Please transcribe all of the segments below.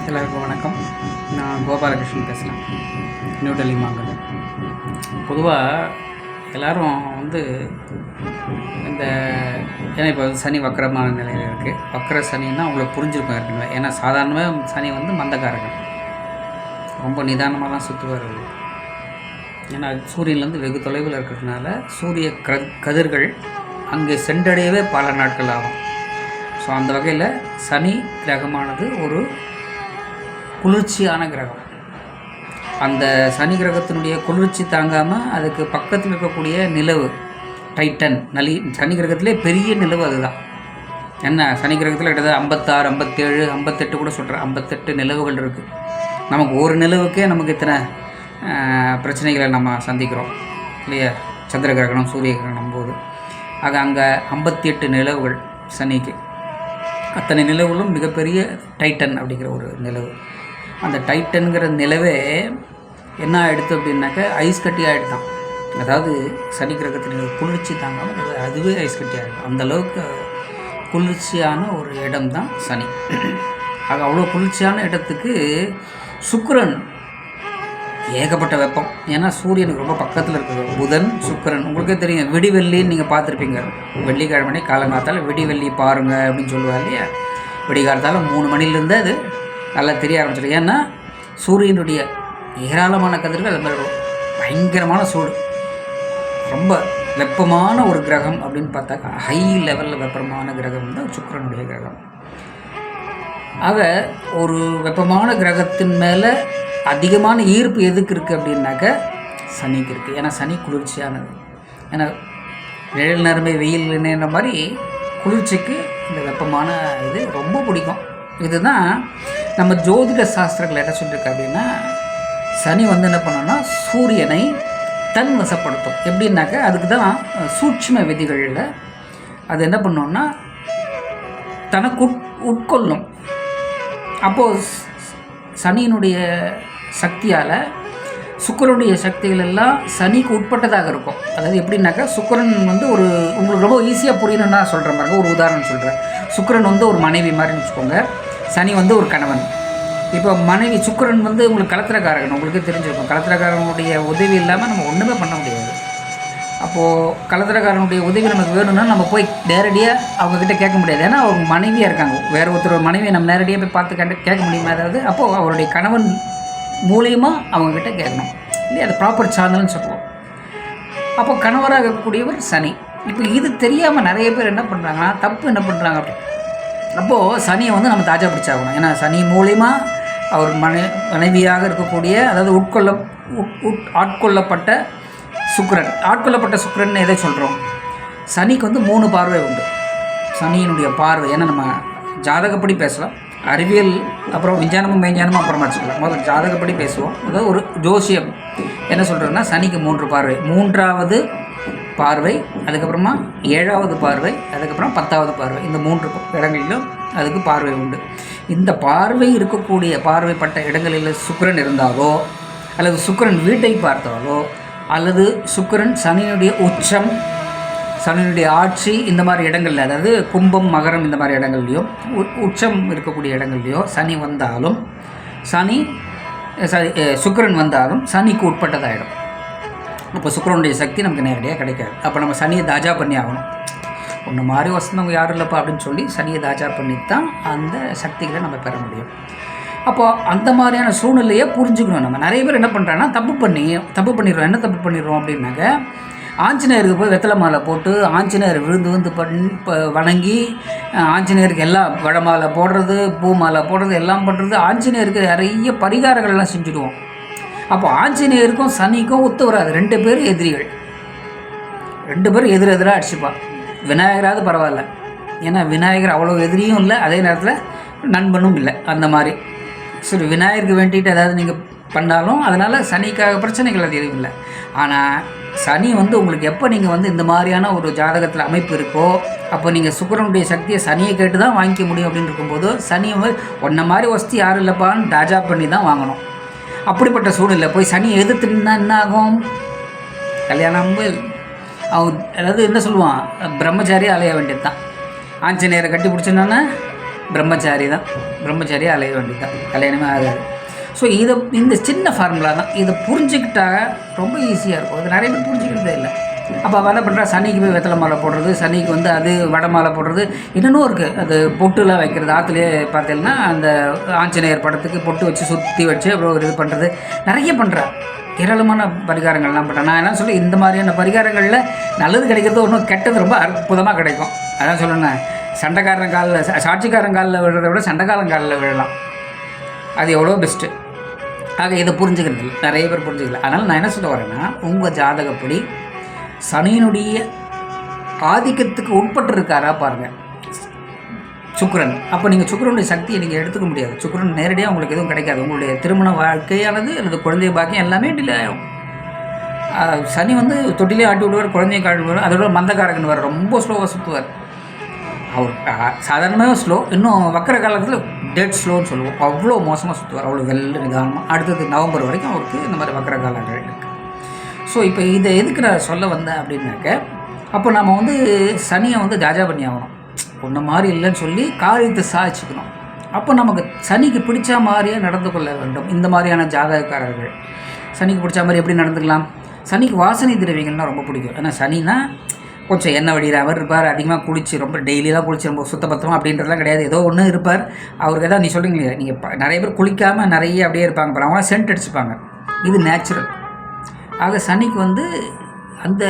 எல்லாருக்கும் வணக்கம். நான் கோபாலகிருஷ்ணன் பேசுகிறேன், நியூ டெல்லி மாங்கல். பொதுவாக எல்லோரும் இந்த ஏன்னா இப்போ சனி வக்கரமான நிலையில் இருக்குது. வக்கர சனின்னா உங்களுக்கு புரிஞ்சிருக்கும் ஏற்கனவே. ஏன்னா சாதாரணமாக சனி மந்தக்காரகன், ரொம்ப நிதானமாக தான் சுற்றுவார். ஏன்னா சூரியன்லேருந்து வெகு தொலைவில் இருக்கிறதுனால சூரிய கதிர்கள் அங்கே சென்றடையவே பல நாட்கள் ஆகும். ஸோ அந்த வகையில் சனி கிரகமானது ஒரு குளிர்ச்சியான கிரகம். அந்த சனி கிரகத்தினுடைய குளிர்ச்சி தாங்காமல் அதுக்கு பக்கத்தில் இருக்கக்கூடிய நிலவு டைட்டன் சனி கிரகத்திலே பெரிய நிலவு அதுதான். என்ன சனி கிரகத்தில் கிட்டத்தட்ட 56, 57, 58 கூட சொல்கிறேன், 58 நிலவுகள் இருக்குது. நமக்கு ஒரு நிலவுக்கே நமக்கு இத்தனை பிரச்சனைகளை நம்ம சந்திக்கிறோம் இல்லையா? சந்திர கிரகணம், சூரிய கிரகணம் போது அங்கே 58 நிலவுகள் சனிக்கு. அத்தனை நிலவுகளும் மிகப்பெரிய டைட்டன் அப்படிங்கிற ஒரு நிலவு. அந்த டைட்டனுங்கிற நிலவே என்ன ஆகிடுது அப்படின்னாக்க ஐஸ் கட்டி ஆகிடுதான். அதாவது சனி கிரகத்தின் குளிர்ச்சி தாங்காமல் அதுவே ஐஸ் கட்டி ஆகிடும். அந்தளவுக்கு குளிர்ச்சியான ஒரு இடம் தான் சனி. அது அவ்வளோ குளிர்ச்சியான இடத்துக்கு சுக்கிரன் ஏகப்பட்ட வெப்பம். ஏன்னா சூரியனுக்கு ரொம்ப பக்கத்தில் இருக்குது புதன், சுக்கிரன். உங்களுக்கே தெரியும், விடிவெள்ளின்னு நீங்கள் பார்த்துருப்பீங்க. வெள்ளிக்கிழமை காலங்காலத்தால் விடிவெள்ளி பாருங்கள் அப்படின்னு சொல்லுவார் இல்லையா? விடிகாலத்தால் 3 மணிலேருந்து அது நல்லா தெரிய ஆரம்பிச்சிடும். ஏன்னா சூரியனுடைய ஏராளமான கதிர்கள் அது மாதிரி பயங்கரமான சூடு, ரொம்ப வெப்பமான ஒரு கிரகம் அப்படின்னு பார்த்தாக்கா ஹை லெவலில் வெப்பமான கிரகம் தான் சுக்கிரனுடைய கிரகம். ஆக ஒரு வெப்பமான கிரகத்தின் மேலே அதிகமான ஈர்ப்பு எதுக்கு இருக்குது அப்படின்னாக்க சனிக்கு இருக்குது. ஏன்னா சனி குளிர்ச்சியானது. ஏன்னா நிழல் நேரமே வெயில் நேர மாதிரி குளிர்ச்சிக்கு இந்த வெப்பமான இது ரொம்ப பிடிக்கும். இதுதான் நம்ம ஜோதிட சாஸ்திரங்கள் என்ன சொல்லியிருக்கு அப்படின்னா, சனி என்ன பண்ணோன்னா சூரியனை தன் வசப்படுத்தும். எப்படின்னாக்க அதுக்கு தான் சூட்சும விதிகளில் அது என்ன பண்ணோன்னா தனக்கு உட்கொள்ளும். அப்போது சனியினுடைய சக்தியால் சுக்கிரனுடைய சக்திகள் எல்லாம் சனிக்கு உட்பட்டதாக இருக்கும். அதாவது எப்படின்னாக்கா சுக்கிரன் ஒரு உங்களுக்கு ரொம்ப ஈஸியாக புரியணும்னா சொல்கிறேன் பாருங்க, ஒரு உதாரணம் சொல்கிறேன். சுக்கிரன் ஒரு மனைவி மாதிரின்னு வச்சுக்கோங்க, சனி ஒரு கணவன். இப்போ மனைவி சுக்கிரன் உங்களுக்கு கலத்திரக்காரகன், உங்களுக்கு தெரிஞ்சிருக்கும். கலத்திரக்காரனுடைய உதவி இல்லாமல் நம்ம ஒன்றுமே பண்ண முடியாது. அப்போது கலத்திரக்காரனுடைய உதவி நமக்கு வேணும்னா நம்ம போய் நேரடியாக அவங்கக்கிட்ட கேட்க முடியாது. ஏன்னா அவங்க மனைவியாக இருக்காங்க. வேறு ஒருத்தர் மனைவியை நம்ம நேரடியாக போய் பார்த்து கேட்க முடியுமா? அதாவது அப்போது அவருடைய கணவன் மூலியமாக அவங்கக்கிட்ட கேட்கணும் இல்லையா? அது ப்ராப்பர் சேனல்னு சொல்லுவோம். அப்போ கணவராக இருக்கக்கூடியவர் சனி. இப்போ இது தெரியாமல் நிறைய பேர் என்ன பண்ணுறாங்கன்னா என்ன பண்ணுறாங்க அப்படி. அப்போது சனியை நம்ம தாஜா பிடிச்சாகணும். ஏன்னா சனி மூலிமா அவர் மனைவியாக இருக்கக்கூடிய, அதாவது ஆட்கொள்ளப்பட்ட சுக்கிரன். ஆட்கொள்ளப்பட்ட சுக்கிரன் எதை சொல்கிறோம்? சனிக்கு 3 பார்வை உண்டு. சனியினுடைய பார்வை, ஏன்னா நம்ம ஜாதகப்படி பேசலாம், அறிவியல் அப்புறம் விஞ்ஞானமும் மெய்ஞானமும் அப்புறம் வச்சுக்கலாம். முதல்ல ஜாதகப்படி பேசுவோம். அதாவது ஒரு ஜோசியம் என்ன சொல்கிறதுன்னா சனிக்கு 3 பார்வை. 3வது பார்வை, அதுக்கப்புறமா 7வது பார்வை, அதுக்கப்புறம் 10வது பார்வை. இந்த 3 இடங்களிலும் அதுக்கு பார்வை உண்டு. இந்த பார்வை இருக்கக்கூடிய பார்வைப்பட்ட இடங்களில் சுக்கிரன் இருந்தாலோ, அல்லது சுக்கிரன் வீட்டை பார்த்தாலோ, அல்லது சுக்கிரன் சனியினுடைய உச்சம், சனியினுடைய ஆட்சி, இந்த மாதிரி இடங்களில், அதாவது கும்பம், மகரம் இந்த மாதிரி இடங்கள்லையும் உச்சம் இருக்கக்கூடிய இடங்கள்லையோ சனி வந்தாலும், சுக்கிரன் வந்தாலும் சனிக்கு உட்பட்டதாகிடும். இப்போ சுக்கிரனுடைய சக்தி நமக்கு நேரடியாக கிடைக்காது. அப்போ நம்ம சனியை தாஜா பண்ணி ஆகணும். ஒன்று மாதிரி வசந்தவங்க யாரும் இல்லைப்பா அப்படின்னு சொல்லி சனியை தாஜா பண்ணி தான் அந்த சக்திகளை நம்ம பெற முடியும். அப்போது அந்த மாதிரியான சூழ்நிலையை புரிஞ்சுக்கணும். நம்ம நிறைய பேர் என்ன பண்ணுறாங்கன்னா தப்பு பண்ணிடுறோம். என்ன தப்பு பண்ணிடுறோம் அப்படின்னாக்க, ஆஞ்சநேயருக்கு போய் வெத்தலை மாலை போட்டு ஆஞ்சநேயர் விழுந்து வணங்கி ஆஞ்சநேயருக்கு எல்லாம் வடை மாலை போடுறது, பூ மாலை போடுறது, எல்லாம் பண்ணுறது. ஆஞ்சநேயருக்கு நிறைய பரிகாரங்கள்லாம் செஞ்சுடுவோம். அப்போ ஆஞ்சநேயருக்கும் சனிக்கும் ஒத்து வராது. 2 பேர் எதிரிகள், 2 பேரும் எதிராக அடிச்சுப்பான். விநாயகராவது பரவாயில்ல, ஏன்னா விநாயகர் அவ்வளோ எதிரியும் இல்லை, அதே நேரத்தில் நண்பனும் இல்லை. அந்த மாதிரி சரி, விநாயகருக்கு வேண்டிட்டு ஏதாவது நீங்கள் பண்ணாலும் அதனால் சனிக்காக பிரச்சனைகள் அது எதுவும் இல்லை. ஆனால் சனி உங்களுக்கு எப்போ நீங்கள் இந்த மாதிரியான ஒரு ஜாதகத்தில் அமைப்பு இருக்கோ, அப்போ நீங்கள் சுக்கிரனுடைய சக்தியை சனியை கேட்டு தான் வாங்கிக்க முடியும். அப்படின்னு இருக்கும்போது சனி ஒன்றை மாதிரி வசதி யாரும் இல்லைப்பான்னு தாஜா பண்ணி தான் வாங்கணும். அப்படிப்பட்ட சூழ்நிலை போய் சனி எதிர்த்துனா என்ன ஆகும்? கல்யாணம் அவன் அதாவது என்ன சொல்லுவான், பிரம்மச்சாரியாக அலைய வேண்டியது தான். ஆஞ்சநேயரை கட்டி பிடிச்சோன்னா பிரம்மச்சாரியாக அலைய வேண்டியது தான், கல்யாணமே ஆகாது. ஸோ இந்த சின்ன ஃபார்முலா தான், இதை புரிஞ்சுக்கிட்டா ரொம்ப ஈஸியாக இருக்கும். அது நிறைய பேர் புரிஞ்சுக்கிட்டதே இல்லை. அப்போ அவள் என்ன பண்ணுறா, சனிக்கு போய் வெத்தலை மாலை போடுறது, சனிக்கு அது வடை மாலை போடுறது, இன்னும் இருக்குது. அது பொட்டுலாம் வைக்கிறது. ஆற்றுலேயே பார்த்தீங்கன்னா அந்த ஆஞ்சநேயர் படத்துக்கு பொட்டு வச்சு சுற்றி வச்சு அப்புறம் ஒரு இது பண்ணுறது நிறைய பண்ணுறா. ஏராளமான பரிகாரங்கள்லாம் பண்ணுறேன். நான் என்ன சொல்ல, இந்த மாதிரியான பரிகாரங்களில் நல்லது கிடைக்கிறது ஒன்றும், கெட்டது ரொம்ப அற்புதமாக கிடைக்கும். அதான் சொல்லணும், சண்டைக்காரன் காலில் சாட்சிக்காரன் காலில் விழுறதை விட சண்டைக்காரன் காலில் விழலாம், அது எவ்வளோ பெஸ்ட்டு. ஆக இதை புரிஞ்சுக்கிறது இல்லை, நிறைய பேர் புரிஞ்சுக்கல. அதனால் நான் என்ன சொல்ல வரேன்னா, உங்கள் ஜாதகப்படி சனியினுடைய ஆதிக்கத்துக்கு உட்பட்டிருக்காரா பாருங்கள் சுக்கிரன். அப்போ நீங்கள் சுக்கிரனுடைய சக்தியை நீங்கள் எடுத்துக்க முடியாது. சுக்கிரன் நேரடியாக உங்களுக்கு எதுவும் கிடைக்காது. உங்களுடைய திருமண வாழ்க்கையானது அல்லது குழந்தை பாக்கியம் எல்லாமே டிலே ஆகும். சனி தொட்டிலே ஆட்டி விடுவார், குழந்தைய காட்டி விடுவார். அதோட மந்தக்காரகன் வர ரொம்ப ஸ்லோவாக சுற்றுவார். அவர் சாதாரணமாக ஸ்லோ, இன்னும் வக்கர காலத்தில் டெட் ஸ்லோன்னு சொல்லுவோம். அவ்வளோ மோசமாக சுற்றுவார், அவ்வளோ நிதானமாக. அடுத்தது நவம்பர் வரைக்கும் அவருக்கு இந்த மாதிரி வக்கர காலங்கள் இருக்குது. ஸோ இப்போ இதை எதுக்கு நான் சொல்ல வந்தேன் அப்படின்னாக்க, அப்போ நம்ம சனியை ஜாஜா பண்ணி ஆகணும். ஒன்று மாதிரி இல்லைன்னு சொல்லி காரியத்தை சாதிச்சுக்கணும். அப்போ நமக்கு சனிக்கு பிடிச்ச மாதிரியே நடந்து கொள்ள வேண்டும். இந்த மாதிரியான ஜாதகக்காரர்கள் சனிக்கு பிடிச்ச மாதிரி எப்படி நடந்துக்கலாம்? சனிக்கு வாசனை திரவியங்கள்னால் ரொம்ப பிடிக்கும். ஏன்னா சனினா கொஞ்சம் எண்ணெய் வடிகிற அவர் இருப்பார், அதிகமாக குளிச்சு ரொம்ப டெய்லியெலாம் குளிச்சு ரொம்ப சுத்தபத்தமாக அப்படின்றதுலாம் கிடையாது. ஏதோ ஒன்று இருப்பார். அவருக்கு எதாவது நீ சொல்கிறீங்களே, நீங்கள் நிறைய பேர் குளிக்காமல் நிறைய அப்படியே இருப்பாங்க, அப்புறம் அவங்களாம் சென்ட் அடிச்சுப்பாங்க. இது நேச்சுரல். ஆக சனிக்கு அந்த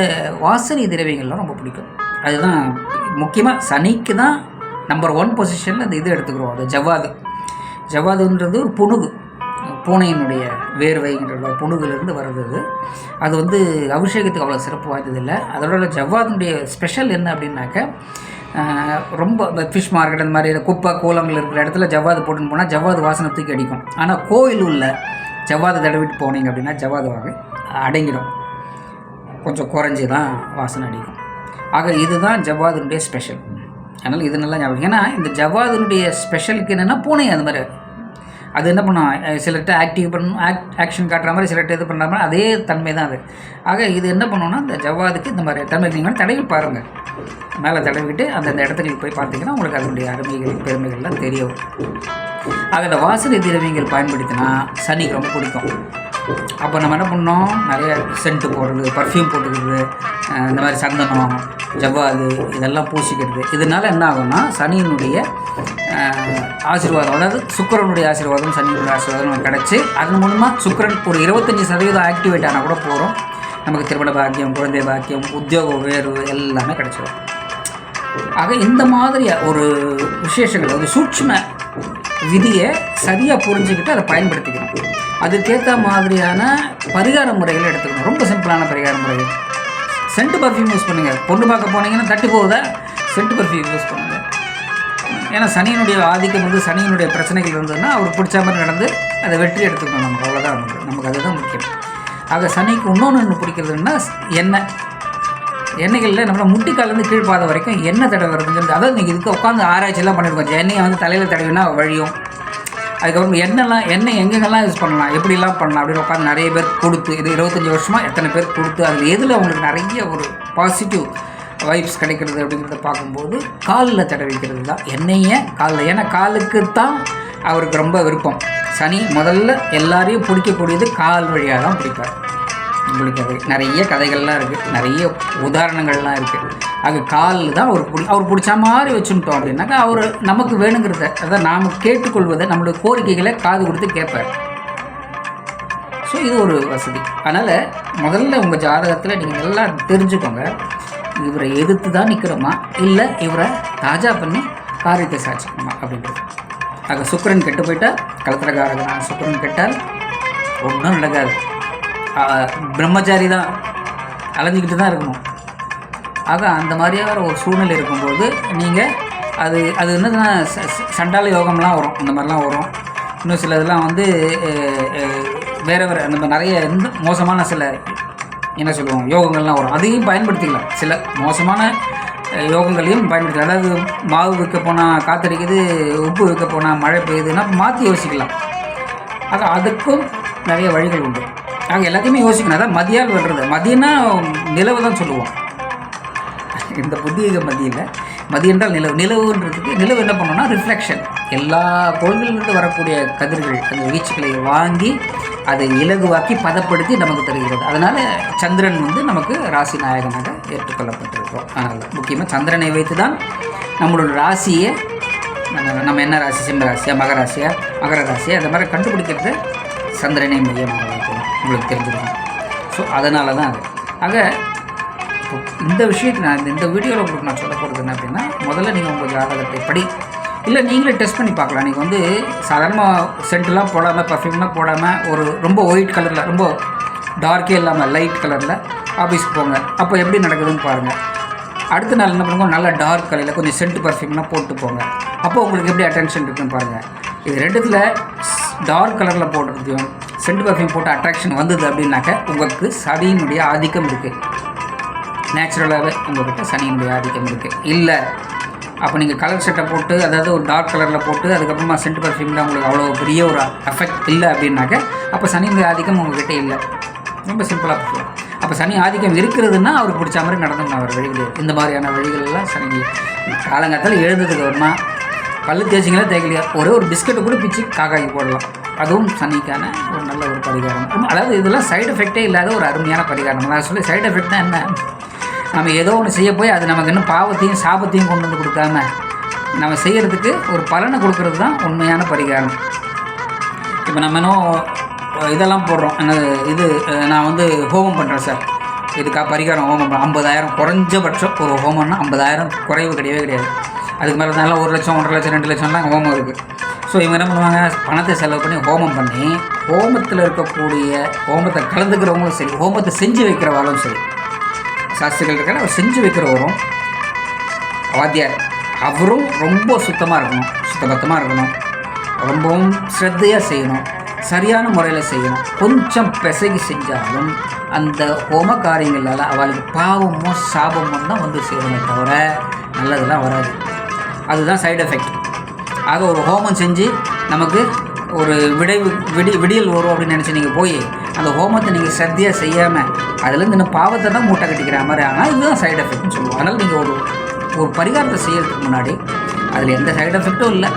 வாசனை திரவியங்கள்லாம் ரொம்ப பிடிக்கும். அதுதான் முக்கியமாக சனிக்கு தான் நம்பர் 1 பொசிஷனில் அந்த இது எடுத்துக்கிறோம். அது ஜவ்வாதுன்றது ஒரு புணுகு, பூனையினுடைய வேர்வைங்கிற புணுகுலேருந்து வர்றது. அது அபிஷேகத்துக்கு அவ்வளோ சிறப்பு வாய்ந்ததில்லை. அதோட ஜவ்வாதுடைய ஸ்பெஷல் என்ன அப்படின்னாக்க, ரொம்ப ஃபிஷ் மார்க்கெட் அந்த மாதிரி குப்பை கோலங்கள் இருக்கிற இடத்துல ஜவ்வாது போட்டுன்னு போனால் ஜவ்வாது வாசனை தூக்கி அடிக்கும். ஆனால் கோயில் உள்ள ஜவ்வாது தடவிட்டு போனீங்க அப்படின்னா ஜவ்வாது வாங்க அடங்கிடும், கொஞ்சம் குறைஞ்சி தான் வாசனை அடிக்கும். ஆக இதுதான் ஜவ்வாதுனுடைய ஸ்பெஷல். அதனால் இது நல்லா ஞாபகம். ஏன்னா இந்த ஜவ்வாதுனுடைய ஸ்பெஷலுக்கு என்னென்னா, பூனை அந்த மாதிரி அது என்ன பண்ணும், சிலர்கிட்ட ஆக்டிவ் பண்ணணும், ஆக்ஷன் காட்டுற மாதிரி, சிலர்கிட்ட இது பண்ணுற மாதிரி அதே தன்மை தான் அது. ஆக இது என்ன பண்ணணும்னா, இந்த ஜவ்வாதுக்கு இந்த மாதிரி தன்மை நீங்கள் தடவி பாருங்கள். மேலே தடவிட்டு அந்தந்த இடத்துக்கு போய் பார்த்தீங்கன்னா உங்களுக்கு அதனுடைய அருமைகள் பெருமைகள்லாம் தெரிய வரும். ஆக இந்த வாசனை திரவியங்கள் பயன்படுத்தினா சனிக்கு ரொம்ப பிடிக்கும். அப்போ நம்ம என்ன பண்ணோம், நிறைய சென்ட்டு போடுறது, பர்ஃப்யூம் போட்டுக்கிறது, இந்த மாதிரி சந்தனம், ஜவ்வாது இதெல்லாம் பூசிக்கிறது. இதனால் என்ன ஆகும்னா, சனியினுடைய ஆசீர்வாதம், அதாவது சுக்கிரனுடைய ஆசீர்வாதம், சனியினுடைய ஆசீர்வாதம் நமக்கு கிடச்சி அதன் மூலமாக சுக்கிரன் ஒரு 25% ஆக்டிவேட் ஆனால் கூட போகிறோம். நமக்கு திருமண பாக்கியம், குழந்தை பாக்கியம், உத்தியோக உயர்வு எல்லாமே கிடச்சிடும். ஆக இந்த மாதிரி ஒரு விசேஷங்கள், ஒரு சூட்சும விதியை சரியாக புரிஞ்சுக்கிட்டு அதை பயன்படுத்திக்கணும். அதுக்கேற்ற மாதிரியான பரிகார முறைகளை எடுத்துக்கணும். ரொம்ப சிம்பிளான பரிகார முறைகள். சென்ட் பர்ஃப்யூம் யூஸ் பண்ணுங்கள். பொண்ணு பார்க்க போனீங்கன்னா தட்டி போகுதா, சென்ட் பர்ஃப்யூம் யூஸ் பண்ணுங்கள். ஏன்னா சனியினுடைய ஆதிக்கம் சனியினுடைய பிரச்சனைகள் இருந்ததுன்னா அவருக்கு பிடிச்ச மாதிரி நடந்து அதை வெற்றி எடுத்துக்கணும். நமக்கு அவ்வளோதான், நமக்கு அதுதான் முக்கியம். ஆக சனிக்கு இன்னொன்று பிடிக்கிறதுன்னா எண்ணெய்களில் நம்மளை முட்டிக்காலேருந்து கீழ்பாத வரைக்கும் எண்ணெய் தடவை வருதுங்கிறது. அதாவது நீங்கள் இதுக்கு உட்காந்து ஆராய்ச்சியெல்லாம் பண்ணியிருக்கோம். எண்ணெயை தலையில் தடவினா வழியும். அதுக்கப்புறம் எண்ணெய் எங்கெங்கெல்லாம் யூஸ் பண்ணலாம், எப்படிலாம் பண்ணலாம் அப்படின்னு உட்காந்து நிறைய பேர் கொடுத்து, இது 25 வருஷமாக எத்தனை பேர் கொடுத்து அதில் எதில் அவங்களுக்கு நிறைய ஒரு பாசிட்டிவ் வைப்ஸ் கிடைக்கிறது அப்படிங்கிறத பார்க்கும்போது காலில் தடவிக்கிறது தான் எண்ணெயை காலில். ஏன்னா காலுக்கு தான் அவருக்கு ரொம்ப விருப்பம். சனி முதல்ல எல்லாரையும் பிடிக்கக்கூடியது கால் வழியாக தான் பிடிப்பார். உங்களுக்கு அது நிறைய கதைகள்லாம் இருக்குது, நிறைய உதாரணங்கள்லாம் இருக்குது. அது காலில் தான் அவர் பிடிச்ச மாதிரி வச்சுட்டோம் அப்படின்னாக்கா அவர் நமக்கு வேணுங்கிறத, அதாவது நாம் கேட்டுக்கொள்வதை, நம்மளுடைய கோரிக்கைகளை காது கொடுத்து கேட்பார். ஸோ இது ஒரு வசதி. அதனால் முதல்ல உங்கள் ஜாதகத்தில் நீங்கள் நல்லா தெரிஞ்சுக்கோங்க, இவரை எதிர்த்து தான் நிற்கிறோமா இல்லை இவரை தாஜா பண்ணி காரியத்தை சாட்சிக்கணுமா அப்படின்றது. ஆக சுக்கிரன் கெட்டு போயிட்டால், கலத்திரகாரகனான சுக்கிரன் கெட்டால் ஒன்றும் நடக்காது. பிரம்மச்சாரி தான், அலைஞ்சிக்கிட்டு தான் இருக்கணும். ஆக அந்த மாதிரியான ஒரு சூழ்நிலை இருக்கும்போது நீங்கள் அது என்னதுன்னா சண்டால யோகம்லாம் வரும், அந்த மாதிரிலாம் வரும். இன்னும் சில இதெல்லாம் வேறு அந்த மாதிரி நிறைய மோசமான சில என்ன சொல்லுவோம் யோகங்கள்லாம் வரும். அதையும் பயன்படுத்திக்கலாம். சில மோசமான யோகங்களையும் பயன்படுத்திக்கலாம். அதாவது மாவு விற்க போனால் காத்தடிக்குது, உப்பு விற்க போனால் மழை பெய்யுதுன்னா மாற்றி யோசிக்கலாம். ஆக அதுக்கும் நிறைய வழிகள் உண்டு. ஆக எல்லாத்தையுமே யோசிக்கணும். அதான் மதியால் வெல்றது. மதியன்னா நிலவு தான் சொல்லுவோம். இந்த புத்தியுக மதியில் மதி என்றால் நிலவுன்றதுக்கு நிலவு என்ன பண்ணோன்னா ரிஃப்ளெக்ஷன். எல்லா கோள்களிலிருந்து வரக்கூடிய கதிர்கள் அந்த வீச்சுக்களை வாங்கி அதை இலகுவாக்கி பதப்படுத்தி நமக்கு தருகிறது. அதனால் சந்திரன் வந்து நமக்கு ராசி நாயகனாக ஏற்றுக்கொள்ளப்பட்டிருக்கிறோம். அதனால் முக்கியமாக சந்திரனை வைத்து தான் நம்மளோட ராசியை நம்ம என்ன ராசி, சிம்ம ராசியா, மகராசியா, மகர ராசியா, அந்த மாதிரி கண்டுபிடிக்கிறது சந்திரனை மையமாக வைக்கலாம், உங்களுக்கு தெரிஞ்சுக்கணும். ஸோ அதனால தான் அது. ஆக இந்த விஷயத்தை நான் இந்த வீடியோவில் உங்களுக்கு நான் சொல்ல போகிறது என்ன அப்படின்னா, முதல்ல நீங்கள் உங்கள் ஜாதகத்தை படி, இல்லை நீங்களே டெஸ்ட் பண்ணி பார்க்கலாம். நீங்கள் வந்து சாதாரணமாக சென்ட்லாம் போடாமல், பர்ஃப்யூம்லாம் போடாமல், ஒரு ரொம்ப ஒயிட் கலரில், ரொம்ப டார்க்கே இல்லாமல் லைட் கலரில் ஆஃபீஸ்க்கு போங்க. அப்போ எப்படி நடக்குதுன்னு பாருங்கள். அடுத்த நாள் என்ன பண்ணுங்க, நல்லா டார்க் கலரில் கொஞ்சம் சென்ட் பர்ஃப்யூம்லாம் போட்டு போங்க. அப்போ உங்களுக்கு எப்படி அட்டென்ஷன் இருக்குன்னு பாருங்கள். இது ரெண்டுத்தில் டார்க் கலரில் போடுறதையும் சென்ட் பர்ஃப்யூம் போட்டு அட்ராக்ஷன் வந்தது அப்படின்னாக்க உங்களுக்கு சனியினுடைய ஆதிக்கம் இருக்குது. நேச்சுரலாகவே உங்கள்கிட்ட சனியினுடைய ஆதிக்கம் இருக்குது. இல்லை அப்போ நீங்கள் கலர் ஷர்ட்டை போட்டு, அதாவது ஒரு டார்க் கலரில் போட்டு அதுக்கப்புறமா சென்ட் பர்ஃப்யூமில் உங்களுக்கு அவ்வளோ பெரிய ஒரு எஃபெக்ட் இல்லை அப்படின்னாக்க அப்போ சனியினுடைய ஆதிக்கம் உங்கள்கிட்ட இல்லை. ரொம்ப சிம்பிளாக போகலாம். அப்போ சனி ஆதிக்கம் இருக்கிறதுனா அவருக்கு பிடிச்ச மாதிரி நடந்துக்கணும். அவர் வழி கிடையாது. இந்த மாதிரியான வழிகளெல்லாம் சனி காலங்காலத்தில் எழுந்ததுக்கு வருமா, பல்லு தேய்ச்சிங்களா தேய்க்கலையா, ஒரே ஒரு பிஸ்கெட்டை கூட பிச்சு காக்காய்க்கு போடலாம். அதுவும் சனிக்கான ஒரு நல்ல ஒரு பரிகாரம். அதாவது இதெல்லாம் சைடு எஃபெக்டே இல்லாத ஒரு அருமையான பரிகாரம். நான் சொல்லி சைடு எஃபெக்ட் தான் என்ன, நம்ம ஏதோ ஒன்று செய்ய போய் அது நமக்கு இன்னும் பாவத்தையும் சாபத்தையும் கொண்டு வந்து கொடுக்காம நம்ம செய்கிறதுக்கு ஒரு பலனை கொடுக்கறது தான் உண்மையான பரிகாரம். இப்போ நம்ம இன்னும் இதெல்லாம் போடுறோம், இது நான் வந்து ஹோமம் பண்ணுறேன் சார், இதுக்காக பரிகாரம் ஹோமம் 50,000 குறைஞ்சபட்சம் ஒரு ஹோமம்னா 50,000 குறைவு கிடையவே கிடையாது. அதுக்கு மேலே நல்லா 1 லட்சம், 1.5 லட்சம், 2 லட்சம்லாம் ஹோமம் இருக்குது. ஸோ இவங்க என்ன பண்ணுவாங்க, பணத்தை செலவு பண்ணி ஹோமம் பண்ணி, ஹோமத்தில் இருக்கக்கூடிய ஹோமத்தை கலந்துக்கிறவங்களும் சரி, ஹோமத்தை செஞ்சு வைக்கிறவாலும் சரி, சாஸ்திரிகள் இருக்கிற அவர் செஞ்சு வைக்கிறவரும் வாத்தியார் அவரும் ரொம்ப சுத்தமாக இருக்கணும், சுத்தபத்தமாக இருக்கணும், ரொம்பவும் ஸ்ரத்தையாக செய்யணும், சரியான முறையில் செய்யணும். கொஞ்சம் பிசகி செஞ்சாலும் அந்த ஹோம காரியங்களால் அவளுக்கு பாவமோ சாபமோ தான் வந்து சேருமே தவிர நல்லதெல்லாம் வராது. அதுதான் சைடு எஃபெக்ட். ஆக ஒரு ஹோமம் செஞ்சு நமக்கு ஒரு விடியல் வரும் அப்படின்னு நினச்சி நீங்கள் போய் அந்த ஹோமத்தை நீங்கள் சத்தியாக செய்யாமல் அதுலேருந்து இன்னும் பாவத்தை தான் மூட்டை கட்டிக்கிற மாதிரி. ஆனால் இதுதான் சைடு எஃபெக்ட்னு சொல்லுவோம். அதனால் நீங்கள் ஒரு பரிகாரத்தை செய்யறதுக்கு முன்னாடி அதில் எந்த சைடு எஃபெக்டும் இல்லை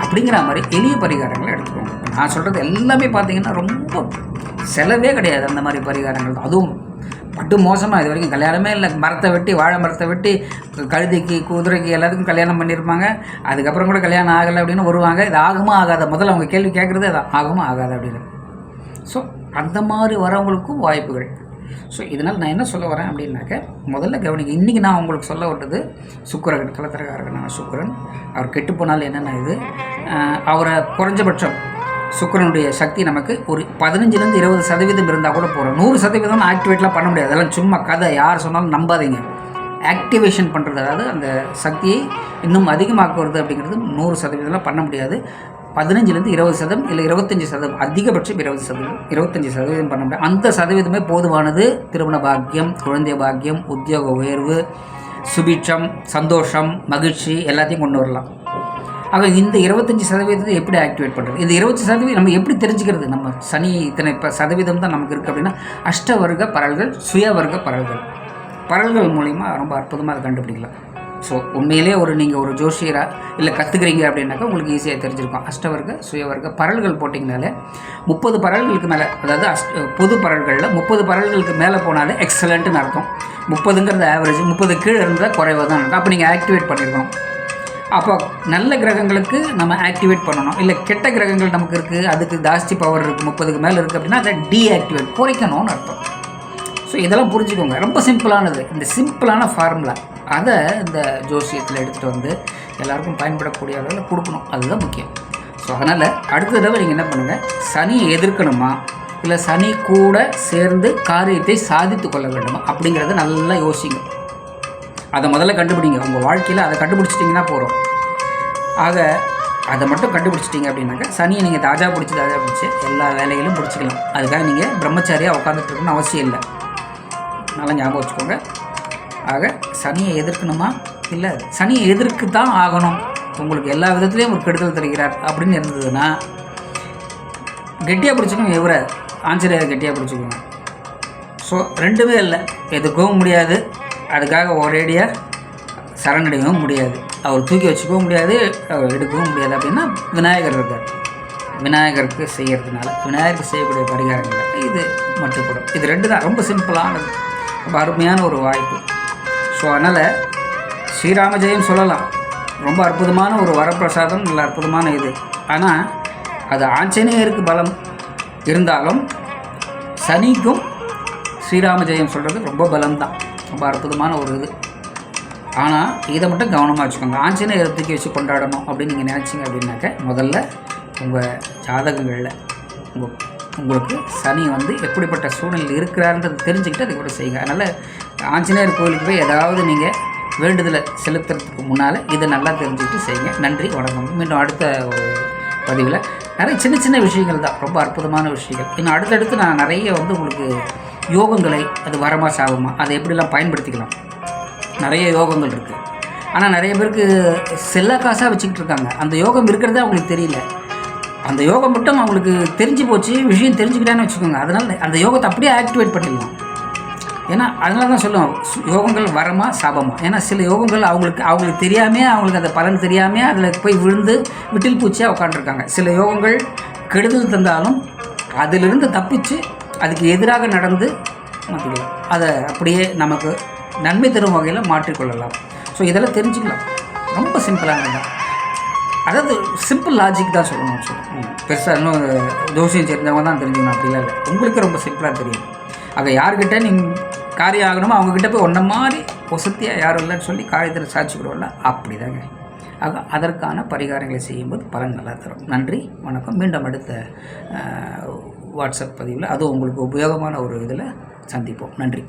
அப்படிங்கிற மாதிரி எளிய பரிகாரங்களை எடுத்துக்கோங்க. நான் சொல்கிறது எல்லாமே பார்த்தீங்கன்னா ரொம்ப செலவே கிடையாது. அந்த மாதிரி பரிகாரங்கள் தான். அதுவும் பட்டு மோசமாக இது வரைக்கும் கல்யாணமே இல்லை. மரத்தை வெட்டி, வாழை மரத்தை வெட்டி, கழுதைக்கு குதிரைக்கு எல்லாத்துக்கும் கல்யாணம் பண்ணியிருப்பாங்க. அதுக்கப்புறம் கூட கல்யாணம் ஆகலை அப்படின்னு வருவாங்க. இது ஆகுமா ஆகாத, முதல்ல அவங்க கேள்வி கேட்குறது அது ஆகுமா ஆகாது அப்படின்னு. ஸோ அந்த மாதிரி வரவங்களுக்கும் வாய்ப்புகள். ஸோ இதனால் நான் என்ன சொல்ல வரேன் அப்படின்னாக்க, முதல்ல கவனிங்க. இன்றைக்கி நான் உங்களுக்கு சொல்ல விட்டது சுக்கிரன், கலத்திரக்காரகனான சுக்கிரன். அவர் கெட்டு போனால் என்னென்ன இது, அவரை குறைஞ்சபட்சம் சுக்கிரனுடைய சக்தி நமக்கு ஒரு 15-20% இருந்தால் கூட போகிறோம். 100% ஆக்டிவேட்லாம் பண்ண முடியாது. அதெல்லாம் சும்மா கதை, யார் சொன்னாலும் நம்பாதீங்க. ஆக்டிவேஷன் பண்ணுறது, அதாவது அந்த சக்தியை இன்னும் அதிகமாக்குவது அப்படிங்கிறது 100% பண்ண முடியாது. 15-20% இல்லை 25%, அதிகபட்சம் 25% பண்ண முடியாது. அந்த சதவீதமே போதுமானது. திருமண பாக்கியம், குழந்தை பாக்கியம், உத்தியோக உயர்வு, சுபிட்சம், சந்தோஷம், மகிழ்ச்சி எல்லாத்தையும் கொண்டு வரலாம். ஆக இந்த 25% எப்படி ஆக்டிவேட் பண்ணுறது? இந்த 20% நம்ம எப்படி தெரிஞ்சுக்கிறது? நம்ம சனி இத்தனை சதவீதம் தான் நமக்கு இருக்குது அப்படின்னா, அஷ்டவர்க்க பரல்கள், சுயவர்க்க பரல்கள் மூலிமா ரொம்ப அற்புதமாக அதை கண்டுபிடிக்கலாம். ஸோ உண்மையிலே நீங்கள் ஒரு ஜோஷியராக இல்லை கற்றுக்கிறீங்க அப்படின்னாக்கா உங்களுக்கு ஈஸியாக தெரிஞ்சிருக்கும். அஷ்டவர்க்க சுயவர்க்க பரல்கள் போட்டிங்கனாலே 30 பரல்களுக்கு மேலே, அதாவது பொது பரல்களில் 30 பரல்களுக்கு மேலே போனாலே எக்ஸலண்ட்டுன்னு அர்த்தம். 30ங்கிறது ஆவரேஜ், 30 கீழே இருந்தால் குறைவாக தான் இருக்கும். அப்போ நீங்கள் ஆக்டிவேட் பண்ணியிருக்கணும். அப்போ நல்ல கிரகங்களுக்கு நம்ம ஆக்டிவேட் பண்ணணும். இல்லை கெட்ட கிரகங்கள் நமக்கு இருக்குது, அதுக்கு ஜாஸ்தி பவர் இருக்குது, 30க்கு மேலே இருக்குது அப்படின்னா அதை டீஆக்டிவேட், குறைக்கணும்னு அர்த்தம். ஸோ இதெல்லாம் புரிஞ்சுக்கோங்க. ரொம்ப சிம்பிளானது. இந்த சிம்பிளான ஃபார்முலா அதை இந்த ஜோசியத்தில் எடுத்துகிட்டு வந்து எல்லாருக்கும் பயன்படக்கூடிய அளவில் கொடுக்கணும். அதுதான் முக்கியம். ஸோ அதனால் அடுத்த தடவை நீங்கள் என்ன பண்ணுங்கள், சனியை எதிர்க்கணுமா இல்லை சனி கூட சேர்ந்து காரியத்தை சாதித்து கொள்ள வேண்டுமா அப்படிங்கிறத நல்லா யோசிங்க. அதை முதல்ல கண்டுபிடிங்க. உங்கள் வாழ்க்கையில் அதை கண்டுபிடிச்சிட்டிங்கன்னா போகிறோம். ஆக அதை மட்டும் கண்டுபிடிச்சிட்டிங்க அப்படின்னாக்கா சனியை நீங்கள் தாஜா பிடிச்சி எல்லா வேலைகளும் பிடிச்சிக்கலாம். அதுக்காக நீங்கள் பிரம்மச்சாரியாக உட்காந்துட்டு இருக்கணும்னு அவசியம் இல்லை. நல்லா ஞாபகம் வச்சுக்கோங்க. ஆக சனியை எதிர்க்கணுமா இல்லை சனியை எதிர்க்கு தான் ஆகணும், உங்களுக்கு எல்லா விதத்துலேயும் ஒரு கெடுதல் தருகிறார் அப்படின்னு இருந்ததுன்னா கெட்டியாக பிடிச்சிக்கோங்க. இவரை ஆஞ்சநேயரை கெட்டியாக பிடிச்சிக்கோங்க. ஸோ ரெண்டுமே இல்லை, எதுக்கவும் முடியாது, அதுக்காக ஒரேடியாக சரணடையவும் முடியாது. அவர் தூக்கி வச்சுக்கவும் முடியாது, எடுக்கவும் முடியாது. அப்படின்னா விநாயகர் இருக்கார். விநாயகருக்கு செய்கிறதுனால, விநாயகருக்கு செய்யக்கூடிய பரிகாரங்கள் இது மட்டுப்படும். இது 2 தான் ரொம்ப சிம்பிளானது, ரொம்ப அருமையான ஒரு வாய்ப்பு. ஸோ அதனால் ஸ்ரீராம ஜெயம் சொல்லலாம், ரொம்ப அற்புதமான ஒரு வரப்பிரசாதம், நல்ல அற்புதமான இது. ஆனால் அது ஆஞ்சநேயருக்கு பலம் இருந்தாலும் சனிக்கும் ஸ்ரீராம ஜெயம் சொல்கிறது ரொம்ப பலம்தான், ரொம்ப அற்புதமான ஒரு இது. ஆனால் இதை மட்டும் கவனமாக வச்சுக்கோங்க. ஆஞ்சநேயரை தூக்கி வச்சு கொண்டாடணும் அப்படின்னு நீங்கள் நினச்சிங்க அப்படின்னாக்க, முதல்ல உங்கள் ஜாதகங்களில் உங்களுக்கு சனி எப்படிப்பட்ட சூழ்நிலையில் இருக்கிறாருன்றது தெரிஞ்சுக்கிட்டு அதை கூட செய்யுங்க. அதனால் ஆஞ்சநேயர் கோயிலுக்கு போய் ஏதாவது நீங்கள் வேண்டுதலை செலுத்துறதுக்கு முன்னால் இதை நல்லா தெரிஞ்சுக்கிட்டு செய்யுங்க. நன்றி, வணக்கம். மீண்டும் அடுத்த ஒரு பதிவில் நிறைய சின்ன சின்ன விஷயங்கள் தான், ரொம்ப அற்புதமான விஷயங்கள். இன்னும் அடுத்தடுத்து நான் நிறைய உங்களுக்கு யோகங்களை, அது வரமா சாபமா, அதை எப்படிலாம் பயன்படுத்திக்கலாம், நிறைய யோகங்கள் இருக்குது. ஆனால் நிறைய பேருக்கு செல்ல காசாக வச்சுக்கிட்டு இருக்காங்க. அந்த யோகம் இருக்கிறதே அவங்களுக்கு தெரியல. அந்த யோகம் மட்டும் அவங்களுக்கு தெரிஞ்சு போச்சு, விஷயம் தெரிஞ்சுக்கிட்டான்னு வச்சுக்கோங்க. அதனால் அந்த யோகத்தை அப்படியே ஆக்டிவேட் பண்ணிடலாம். ஏன்னா அதனால தான் சொல்லுவோம், யோகங்கள் வரமா சாபமா. ஏன்னா சில யோகங்கள் அவங்களுக்கு தெரியாமல், அவங்களுக்கு அந்த பலன் தெரியாமல் அதில் போய் விழுந்து விட்டில் பூச்சியாக உட்காந்துருக்காங்க. சில யோகங்கள் கெடுதல் தந்தாலும் அதிலிருந்து தப்பிச்சு அதுக்கு எதிராக நடந்து மாற்றிக்கலாம், அதை அப்படியே நமக்கு நன்மை தரும் வகையில் மாற்றிக்கொள்ளலாம். ஸோ இதெல்லாம் தெரிஞ்சுக்கலாம். ரொம்ப சிம்பிளானது தான், அதாவது சிம்பிள் லாஜிக் தான் சொல்லணும். பெருசாக இன்னும் ஜோசியம் தெரிஞ்சவங்க தான் தெரிஞ்சுக்கணும் அப்படிலாம் இல்லை, உங்களுக்கு ரொம்ப சிம்பிளாக தெரியும். ஆக யார்கிட்ட நீங்கள் காரியம் ஆகணுமோ அவங்கக்கிட்ட போய் ஒன்றை மாதிரி வசதியாக யாரும் இல்லைன்னு சொல்லி காரியத்தில் சாட்சிக்கிறோம்ல, அப்படி தாங்க. ஆக அதற்கான பரிகாரங்களை செய்யும்போது பலன் நல்லா தரும். நன்றி, வணக்கம். மீண்டும் அடுத்த வாட்ஸ்அப் பதிவில் அதுவும் உங்களுக்கு உபயோகமான ஒரு இதில் சந்திப்போம். நன்றி.